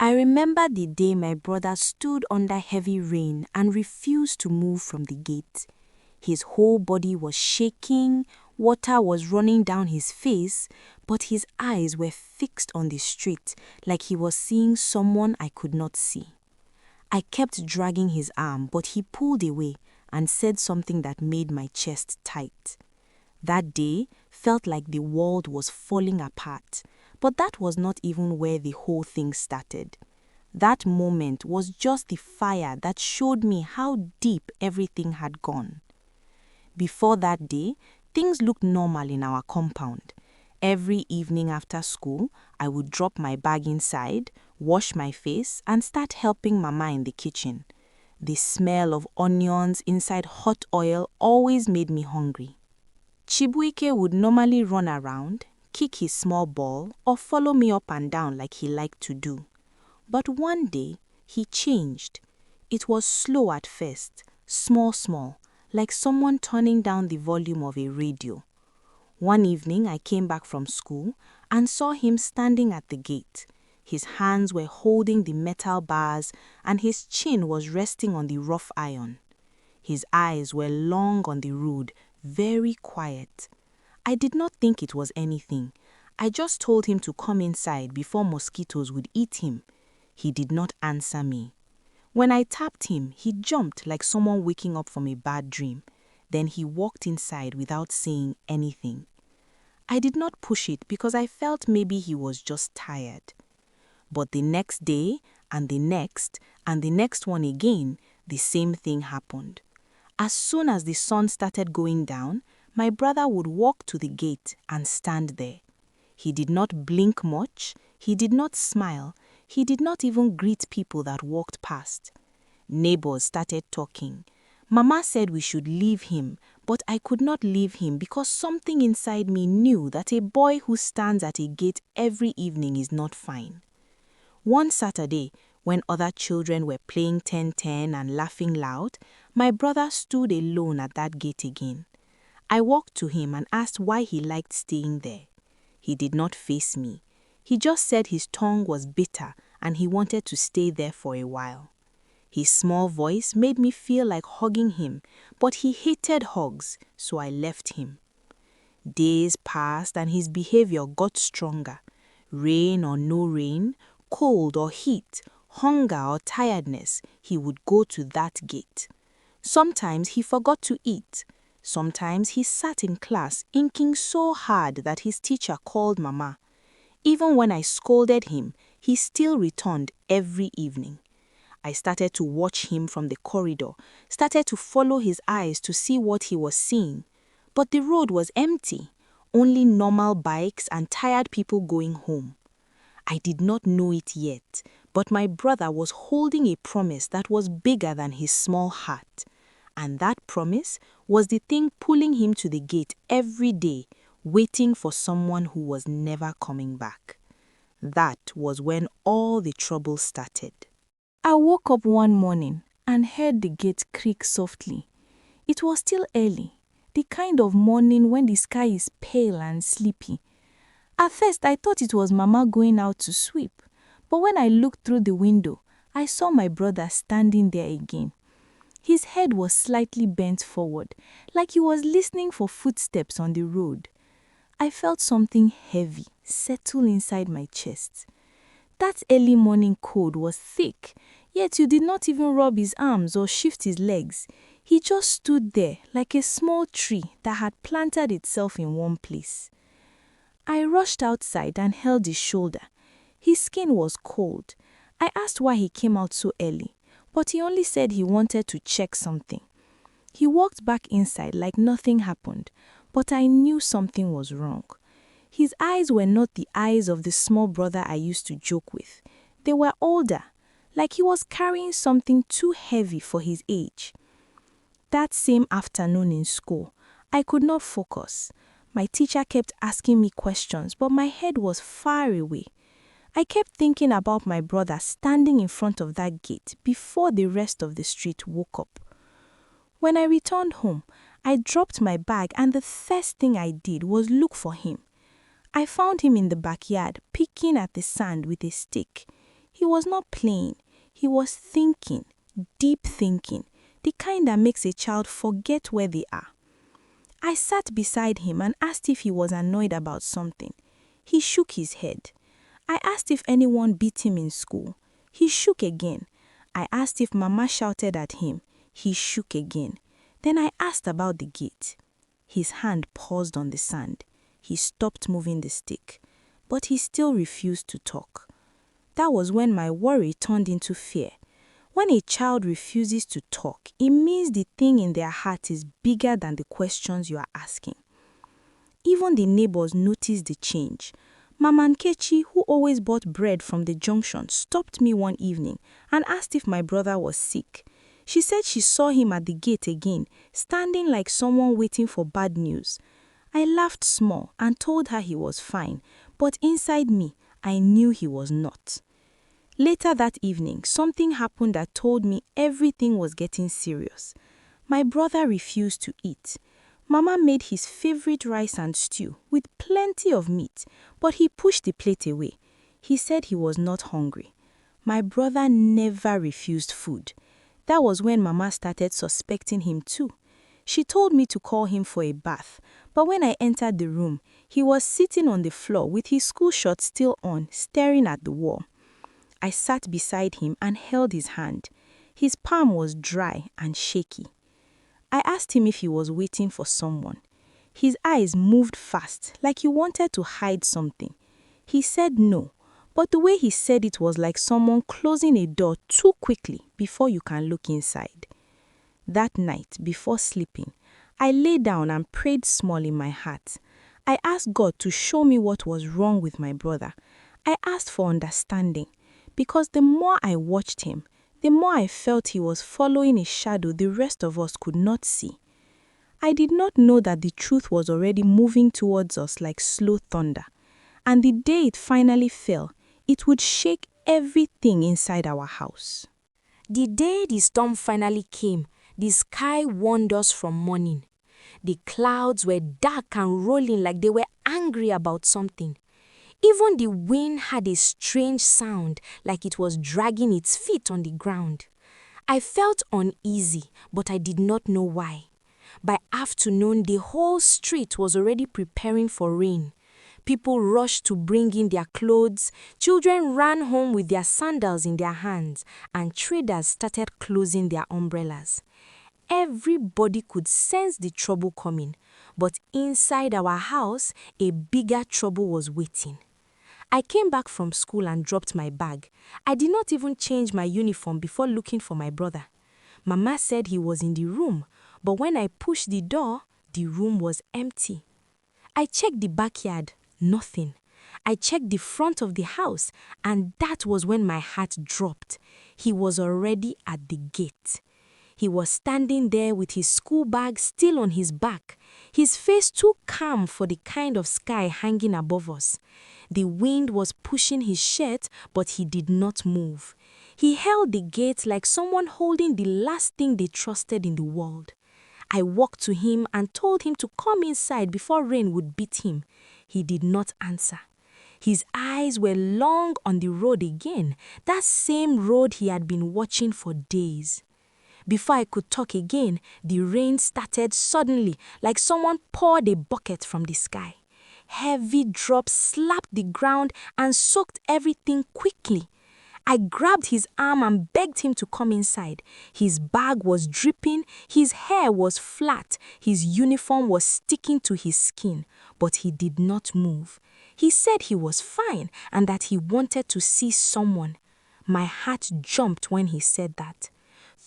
I remember the day my brother stood under heavy rain and refused to move from the gate. His whole body was shaking, water was running down his face, but his eyes were fixed on the street like he was seeing someone I could not see. I kept dragging his arm, but he pulled away and said something that made my chest tight. That day felt like the world was falling apart, but that was not even where the whole thing started. That moment was just the fire that showed me how deep everything had gone. Before that day, things looked normal in our compound. Every evening after school, I would drop my bag inside, wash my face, and start helping Mama in the kitchen. The smell of onions inside hot oil always made me hungry. Chibuike would normally run around, kick his small ball, or follow me up and down like he liked to do. But one day, he changed. It was slow at first, small, like someone turning down the volume of a radio. One evening, I came back from school and saw him standing at the gate. His hands were holding the metal bars and his chin was resting on the rough iron. His eyes were long on the road, very quiet. I did not think it was anything. I just told him to come inside before mosquitoes would eat him. He did not answer me. When I tapped him, he jumped like someone waking up from a bad dream. Then he walked inside without saying anything. I did not push it because I felt maybe he was just tired. But the next day, and the next one again, the same thing happened. As soon as the sun started going down, my brother would walk to the gate and stand there. He did not blink much, he did not smile, he did not even greet people that walked past. Neighbors started talking. Mama said we should leave him, but I could not leave him because something inside me knew that a boy who stands at a gate every evening is not fine. One Saturday, when other children were playing 10-10 and laughing loud, my brother stood alone at that gate again. I walked to him and asked why he liked staying there. He did not face me. He just said his tongue was bitter and he wanted to stay there for a while. His small voice made me feel like hugging him, but he hated hugs, so I left him. Days passed and his behavior got stronger. Rain or no rain, cold or heat, hunger or tiredness, he would go to that gate. Sometimes he forgot to eat. Sometimes he sat in class inking so hard that his teacher called Mama. Even when I scolded him, he still returned every evening. I started to watch him from the corridor, started to follow his eyes to see what he was seeing. But the road was empty, only normal bikes and tired people going home. I did not know it yet, but my brother was holding a promise that was bigger than his small heart. And that promise was the thing pulling him to the gate every day, waiting for someone who was never coming back. That was when all the trouble started. I woke up one morning and heard the gate creak softly. It was still early, the kind of morning when the sky is pale and sleepy. At first, I thought it was Mama going out to sweep, but when I looked through the window, I saw my brother standing there again. His head was slightly bent forward, like he was listening for footsteps on the road. I felt something heavy settle inside my chest. That early morning cold was thick, yet you did not even rub his arms or shift his legs. He just stood there like a small tree that had planted itself in one place. I rushed outside and held his shoulder. His skin was cold. I asked why he came out so early, but he only said he wanted to check something. He walked back inside like nothing happened, but I knew something was wrong. His eyes were not the eyes of the small brother I used to joke with. They were older, like he was carrying something too heavy for his age. That same afternoon in school, I could not focus. My teacher kept asking me questions, but my head was far away. I kept thinking about my brother standing in front of that gate before the rest of the street woke up. When I returned home, I dropped my bag and the first thing I did was look for him. I found him in the backyard, picking at the sand with a stick. He was not playing. He was thinking, deep thinking, the kind that makes a child forget where they are. I sat beside him and asked if he was annoyed about something. He shook his head. I asked if anyone beat him in school. He shook again. I asked if Mama shouted at him. He shook again. Then I asked about the gate. His hand paused on the sand. He stopped moving the stick, but he still refused to talk. That was when my worry turned into fear. When a child refuses to talk, it means the thing in their heart is bigger than the questions you are asking. Even the neighbors noticed the change. Mama Nkechi, who always bought bread from the junction, stopped me one evening and asked if my brother was sick. She said she saw him at the gate again, standing like someone waiting for bad news. I laughed small and told her he was fine, but inside me, I knew he was not. Later that evening, something happened that told me everything was getting serious. My brother refused to eat. Mama made his favorite rice and stew with plenty of meat, but he pushed the plate away. He said he was not hungry. My brother never refused food. That was when Mama started suspecting him too. She told me to call him for a bath, but when I entered the room, he was sitting on the floor with his school shorts still on, staring at the wall. I sat beside him and held his hand. His palm was dry and shaky. I asked him if he was waiting for someone. His eyes moved fast, like he wanted to hide something. He said no, but the way he said it was like someone closing a door too quickly before you can look inside. That night, before sleeping, I lay down and prayed small in my heart. I asked God to show me what was wrong with my brother. I asked for understanding, because the more I watched him, the more I felt he was following a shadow the rest of us could not see. I did not know that the truth was already moving towards us like slow thunder, and the day it finally fell, it would shake everything inside our house. The day the storm finally came, the sky warned us from morning. The clouds were dark and rolling like they were angry about something. Even the wind had a strange sound, like it was dragging its feet on the ground. I felt uneasy, but I did not know why. By afternoon, the whole street was already preparing for rain. People rushed to bring in their clothes, children ran home with their sandals in their hands, and traders started closing their umbrellas. Everybody could sense the trouble coming, but inside our house, a bigger trouble was waiting. I came back from school and dropped my bag. I did not even change my uniform before looking for my brother. Mama said he was in the room, but when I pushed the door, the room was empty. I checked the backyard, nothing. I checked the front of the house, and that was when my heart dropped. He was already at the gate. He was standing there with his school bag still on his back, his face too calm for the kind of sky hanging above us. The wind was pushing his shirt, but he did not move. He held the gate like someone holding the last thing they trusted in the world. I walked to him and told him to come inside before rain would beat him. He did not answer. His eyes were long on the road again, that same road he had been watching for days. Before I could talk again, the rain started suddenly, like someone poured a bucket from the sky. Heavy drops slapped the ground and soaked everything quickly. I grabbed his arm and begged him to come inside. His bag was dripping, his hair was flat, his uniform was sticking to his skin, but he did not move. He said he was fine and that he wanted to see someone. My heart jumped when he said that.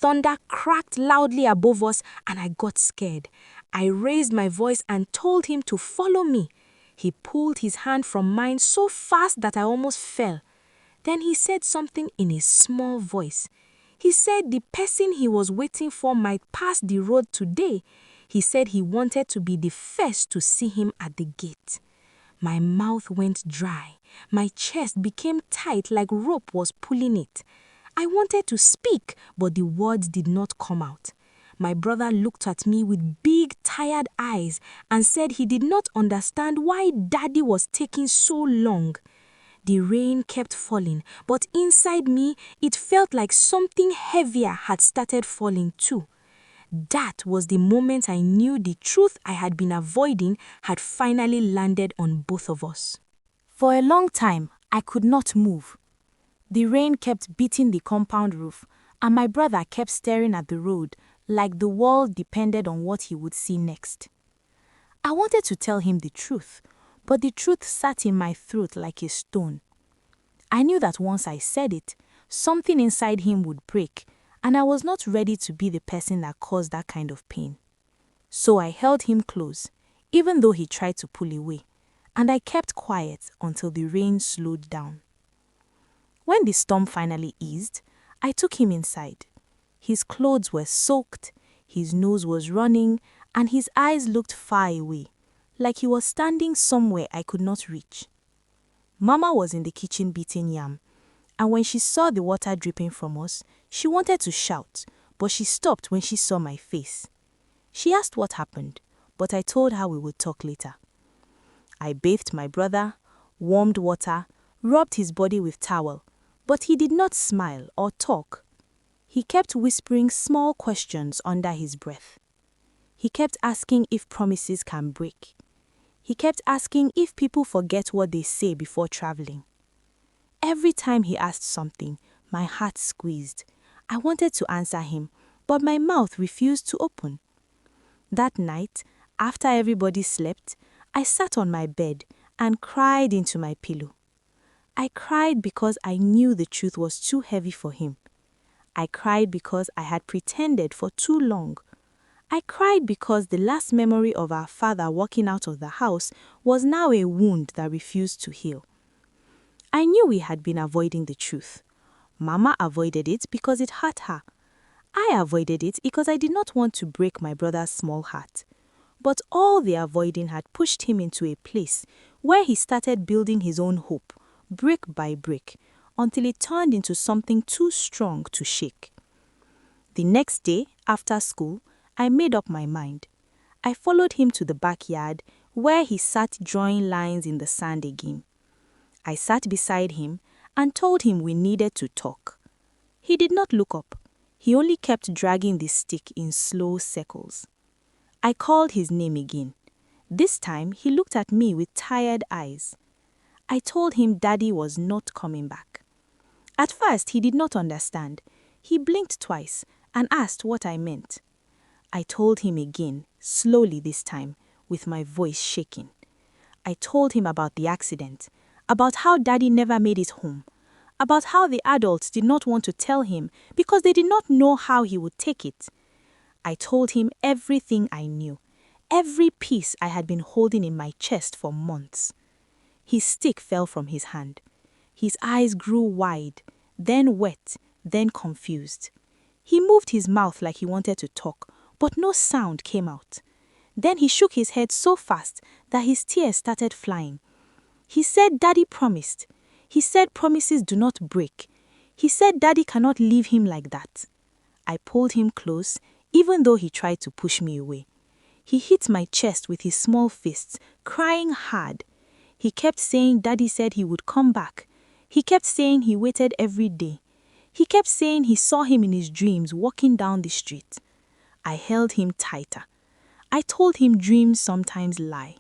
Thunder cracked loudly above us and I got scared. I raised my voice and told him to follow me. He pulled his hand from mine so fast that I almost fell. Then he said something in a small voice. He said the person he was waiting for might pass the road today. He said he wanted to be the first to see him at the gate. My mouth went dry. My chest became tight like rope was pulling it. I wanted to speak, but the words did not come out. My brother looked at me with big, tired eyes and said he did not understand why Daddy was taking so long. The rain kept falling, but inside me, it felt like something heavier had started falling too. That was the moment I knew the truth I had been avoiding had finally landed on both of us. For a long time, I could not move. The rain kept beating the compound roof, and my brother kept staring at the road like the world depended on what he would see next. I wanted to tell him the truth, but the truth sat in my throat like a stone. I knew that once I said it, something inside him would break, and I was not ready to be the person that caused that kind of pain. So I held him close, even though he tried to pull away, and I kept quiet until the rain slowed down. When the storm finally eased, I took him inside. His clothes were soaked, his nose was running, and his eyes looked far away, like he was standing somewhere I could not reach. Mama was in the kitchen beating yam, and when she saw the water dripping from us, she wanted to shout, but she stopped when she saw my face. She asked what happened, but I told her we would talk later. I bathed my brother, warmed water, rubbed his body with towel, but he did not smile or talk. He kept whispering small questions under his breath. He kept asking if promises can break. He kept asking if people forget what they say before traveling. Every time he asked something, my heart squeezed. I wanted to answer him, but my mouth refused to open. That night, after everybody slept, I sat on my bed and cried into my pillow. I cried because I knew the truth was too heavy for him. I cried because I had pretended for too long. I cried because the last memory of our father walking out of the house was now a wound that refused to heal. I knew we had been avoiding the truth. Mama avoided it because it hurt her. I avoided it because I did not want to break my brother's small heart. But all the avoiding had pushed him into a place where he started building his own hope, brick by brick, until it turned into something too strong to shake. The next day, after school, I made up my mind. I followed him to the backyard where he sat drawing lines in the sand again. I sat beside him and told him we needed to talk. He did not look up. He only kept dragging the stick in slow circles. I called his name again. This time, he looked at me with tired eyes. I told him Daddy was not coming back. At first, he did not understand. He blinked twice and asked what I meant. I told him again, slowly this time, with my voice shaking. I told him about the accident, about how Daddy never made it home, about how the adults did not want to tell him because they did not know how he would take it. I told him everything I knew, every piece I had been holding in my chest for months. His stick fell from his hand. His eyes grew wide, then wet, then confused. He moved his mouth like he wanted to talk, but no sound came out. Then he shook his head so fast that his tears started flying. He said Daddy promised. He said promises do not break. He said Daddy cannot leave him like that. I pulled him close, even though he tried to push me away. He hit my chest with his small fists, crying hard. He kept saying Daddy said he would come back. He kept saying he waited every day. He kept saying he saw him in his dreams walking down the street. I held him tighter. I told him dreams sometimes lie.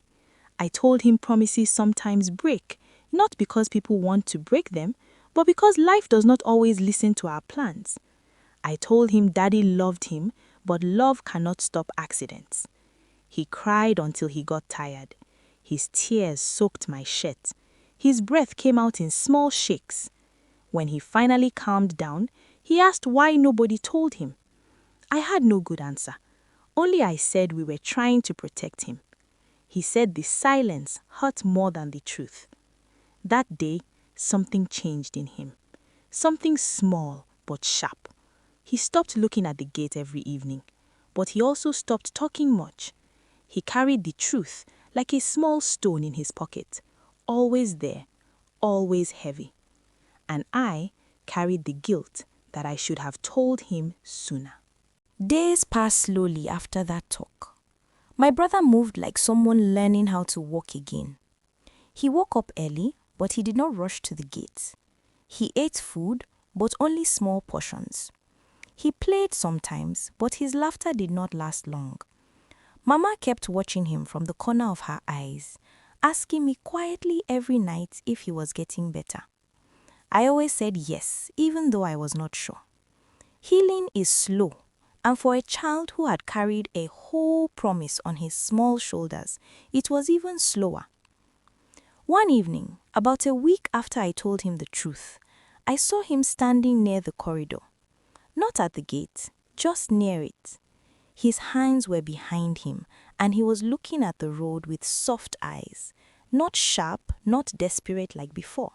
I told him promises sometimes break, not because people want to break them, but because life does not always listen to our plans. I told him Daddy loved him, but love cannot stop accidents. He cried until he got tired. His tears soaked my shirt. His breath came out in small shakes. When he finally calmed down, he asked why nobody told him. I had no good answer. Only I said we were trying to protect him. He said the silence hurt more than the truth. That day, something changed in him. Something small but sharp. He stopped looking at the gate every evening, but he also stopped talking much. He carried the truth like a small stone in his pocket, always there, always heavy. And I carried the guilt that I should have told him sooner. Days passed slowly after that talk. My brother moved like someone learning how to walk again. He woke up early, but he did not rush to the gate. He ate food, but only small portions. He played sometimes, but his laughter did not last long. Mama kept watching him from the corner of her eyes, asking me quietly every night if he was getting better. I always said yes, even though I was not sure. Healing is slow, and for a child who had carried a whole promise on his small shoulders, it was even slower. One evening, about a week after I told him the truth, I saw him standing near the corridor. Not at the gate, just near it. His hands were behind him, and he was looking at the road with soft eyes, not sharp, not desperate like before.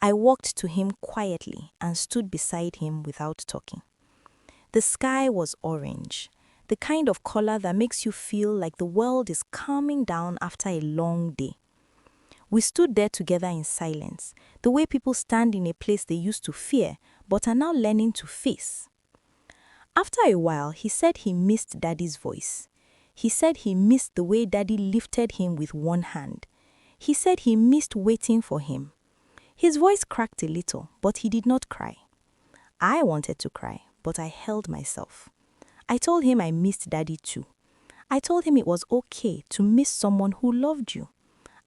I walked to him quietly and stood beside him without talking. The sky was orange, the kind of color that makes you feel like the world is calming down after a long day. We stood there together in silence, the way people stand in a place they used to fear but are now learning to face. After a while, he said he missed Daddy's voice. He said he missed the way Daddy lifted him with one hand. He said he missed waiting for him. His voice cracked a little, but he did not cry. I wanted to cry, but I held myself. I told him I missed Daddy too. I told him it was okay to miss someone who loved you.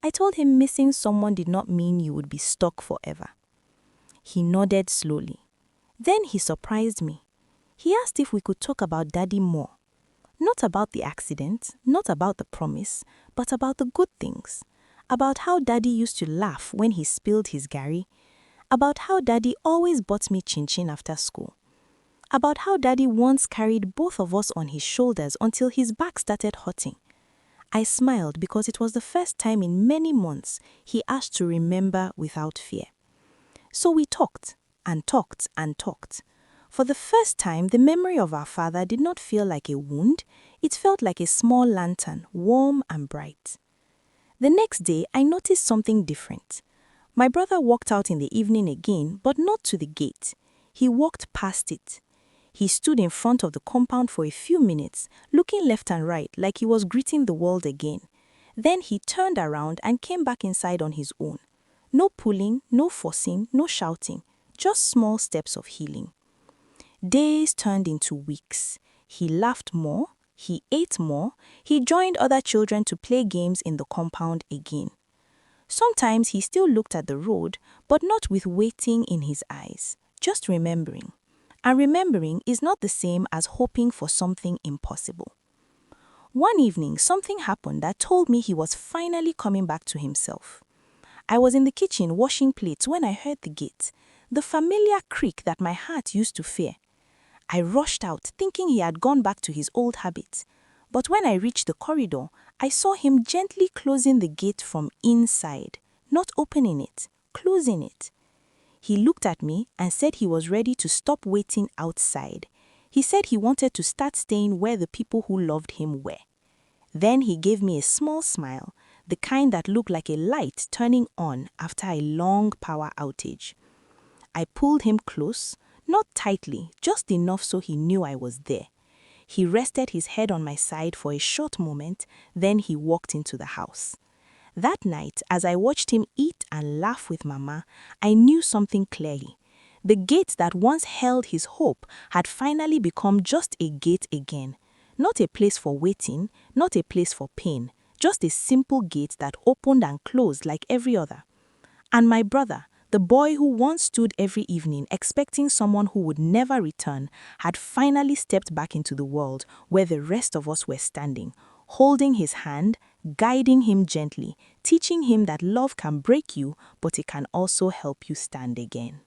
I told him missing someone did not mean you would be stuck forever. He nodded slowly. Then he surprised me. He asked if we could talk about Daddy more. Not about the accident, not about the promise, but about the good things. About how Daddy used to laugh when he spilled his garri. About how Daddy always bought me chin-chin after school. About how Daddy once carried both of us on his shoulders until his back started hurting. I smiled because it was the first time in many months he asked to remember without fear. So we talked and talked and talked. For the first time, the memory of our father did not feel like a wound. It felt like a small lantern, warm and bright. The next day, I noticed something different. My brother walked out in the evening again, but not to the gate. He walked past it. He stood in front of the compound for a few minutes, looking left and right like he was greeting the world again. Then he turned around and came back inside on his own. No pulling, no forcing, no shouting, just small steps of healing. Days turned into weeks. He laughed more, he ate more, he joined other children to play games in the compound again. Sometimes he still looked at the road, but not with waiting in his eyes, just remembering. And remembering is not the same as hoping for something impossible. One evening, something happened that told me he was finally coming back to himself. I was in the kitchen washing plates when I heard the gate, the familiar creak that my heart used to fear. I rushed out, thinking he had gone back to his old habits. But when I reached the corridor, I saw him gently closing the gate from inside, not opening it, closing it. He looked at me and said he was ready to stop waiting outside. He said he wanted to start staying where the people who loved him were. Then he gave me a small smile, the kind that looked like a light turning on after a long power outage. I pulled him close, not tightly, just enough so he knew I was there. He rested his head on my side for a short moment, then he walked into the house. That night, as I watched him eat and laugh with Mama, I knew something clearly. The gate that once held his hope had finally become just a gate again. Not a place for waiting, not a place for pain, just a simple gate that opened and closed like every other. And my brother, the boy who once stood every evening expecting someone who would never return, had finally stepped back into the world where the rest of us were standing, holding his hand, guiding him gently, teaching him that love can break you, but it can also help you stand again.